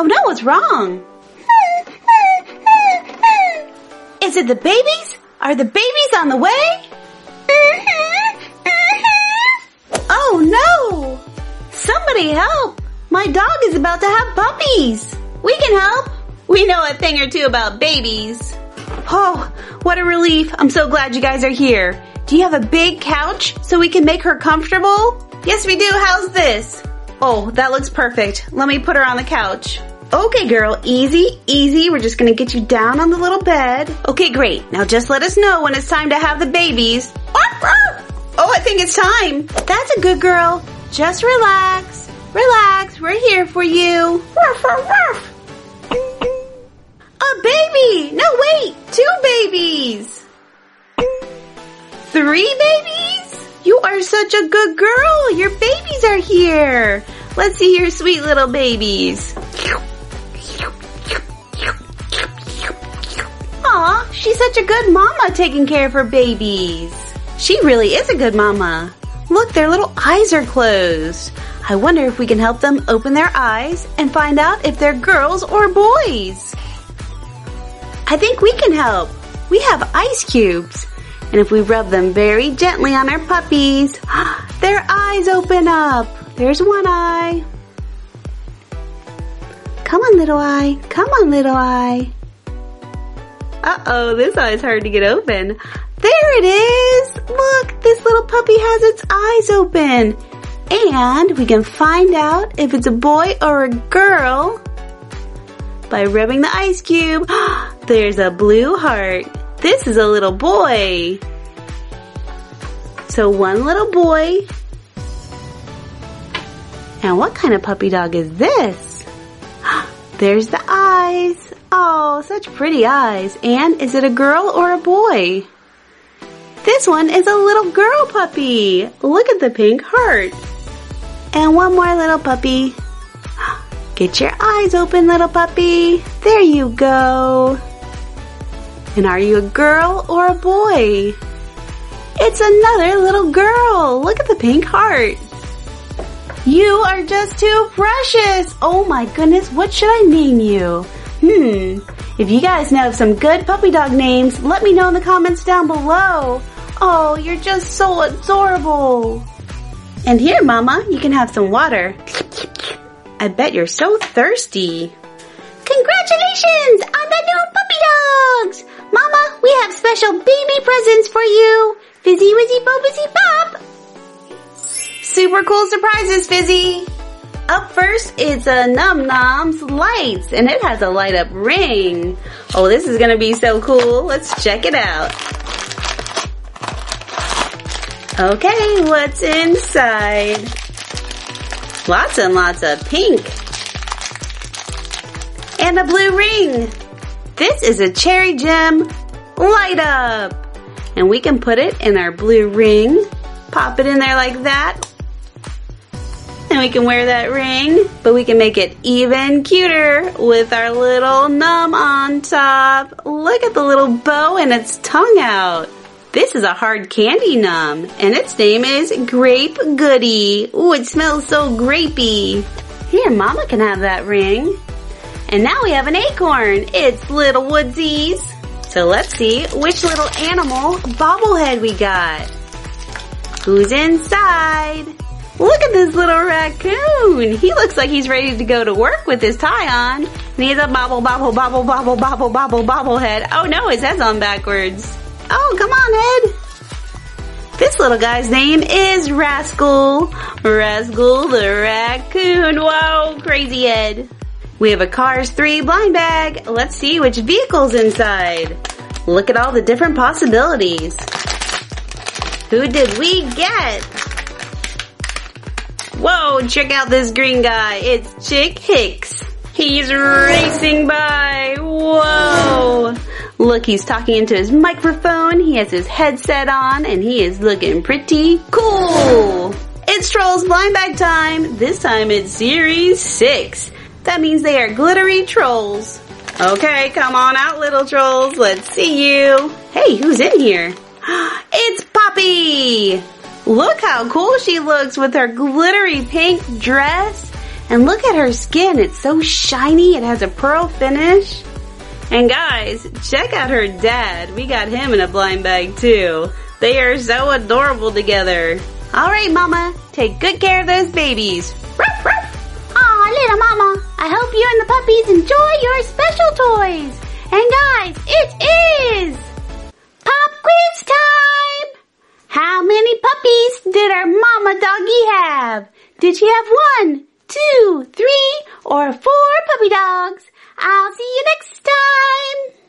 Oh no, what's wrong? Is it the babies? Are the babies on the way? Oh no! Somebody help! My dog is about to have puppies! We can help! We know a thing or two about babies. Oh, what a relief. I'm so glad you guys are here. Do you have a big couch so we can make her comfortable? Yes, we do. How's this? Oh, that looks perfect. Let me put her on the couch. Okay, girl. Easy, easy. We're just gonna get you down on the little bed. Okay, great. Now just let us know when it's time to have the babies. Oh, I think it's time. That's a good girl. Just relax. Relax. We're here for you. A baby! No, wait! 2 babies! 3 babies? You are such a good girl! Your babies are here! Let's see your sweet little babies. Aw, she's such a good mama taking care of her babies. She really is a good mama. Look, their little eyes are closed. I wonder if we can help them open their eyes and find out if they're girls or boys. I think we can help. We have ice cubes. And if we rub them very gently on our puppies, their eyes open up. There's one eye. Come on, little eye. Come on, little eye. Uh-oh, this eye's hard to get open. There it is. Look, this little puppy has its eyes open. And we can find out if it's a boy or a girl by rubbing the ice cube. There's a blue heart. This is a little boy. So one little boy. And what kind of puppy dog is this? There's the eyes. Oh, such pretty eyes. And is it a girl or a boy? This one is a little girl puppy. Look at the pink heart. And one more little puppy. Get your eyes open, little puppy. There you go. And are you a girl or a boy? It's another little girl. Look at the pink heart. You are just too precious. Oh my goodness, what should I name you? If you guys know of some good puppy dog names, let me know in the comments down below. Oh, you're just so adorable. And here, Mama, you can have some water. I bet you're so thirsty. Congratulations on the new puppy dogs! Mama, we have special baby presents for you. Fizzy, Wizzy, Bo, Bizzy, Bop. Super cool surprises, Fizzy. Up first, it's a Num Nom's lights, and it has a light up ring. Oh, this is gonna be so cool. Let's check it out. Okay, what's inside? Lots and lots of pink. And a blue ring. This is a cherry gem light up. And we can put it in our blue ring. Pop it in there like that. And we can wear that ring, but we can make it even cuter with our little Num on top. Look at the little bow and its tongue out. This is a hard candy Num, and its name is Grape Goody. Ooh, it smells so grapey. Here, Mama can have that ring. And now we have an acorn. It's Little Woodsies. So let's see which little animal bobblehead we got. Who's inside? Look at this little raccoon. He looks like he's ready to go to work with his tie on. And he has a bobblehead. Oh no, his head's on backwards. Oh, come on, Ed. This little guy's name is Rascal. Rascal the raccoon. Whoa, crazy Ed. We have a Cars 3 blind bag. Let's see which vehicle's inside. Look at all the different possibilities. Who did we get? Whoa, check out this green guy. It's Chick Hicks. He's racing by. Whoa. Look, he's talking into his microphone. He has his headset on and he is looking pretty cool. It's Trolls blind bag time. This time it's Series 6. That means they are glittery trolls. Okay, come on out, little trolls. Let's see you. Hey, who's in here? It's Poppy. Look how cool she looks with her glittery pink dress And look at her skin. It's so shiny. It has a pearl finish. And guys, check out her dad. We got him in a blind bag too. They are so adorable together. All right, Mama. Take good care of those babies. Ruff, ruff. Aw, little Mama. I hope you and the puppies enjoy your special toys. And guys, it is Pop Quiz time! How many puppies did our Mama Doggy have? Did she have 1, 2, 3, or 4 puppy dogs? I'll see you next time!